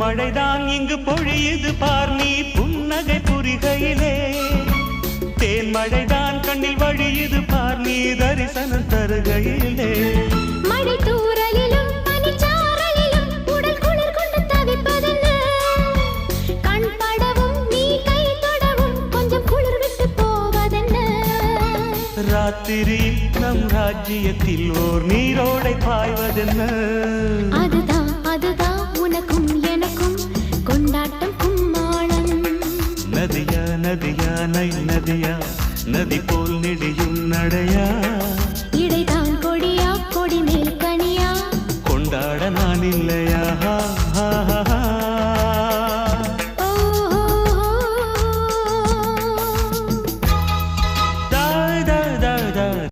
பூமழைதான் இங்கு பொழியுது பார் நீ புன்னகை புரிகையிலே தேன்மழைதான் கண்ணில் வழியுது பார் நீ தரிசனம் தருகையிலே மழை தூறலிலும் பனிச்சாரலிலும் உடல் குளிர் கொண்டு தவிப்பதென்ன கண் படவும் நீ கை தொடவும் கொஞ்சம் குளிர் விட்டு போவதென்ன ராத்திரி நம் ராஜ்யத்தில் ஓர் நீரோடை பாய்வதென்ன அதுதான் அதுதான் உனக்கும் எனக்கும் கொண்டாட்டம் கும்மாளம் நதியா நதியா நை நதியா நதி போல் நெடியும் நடையா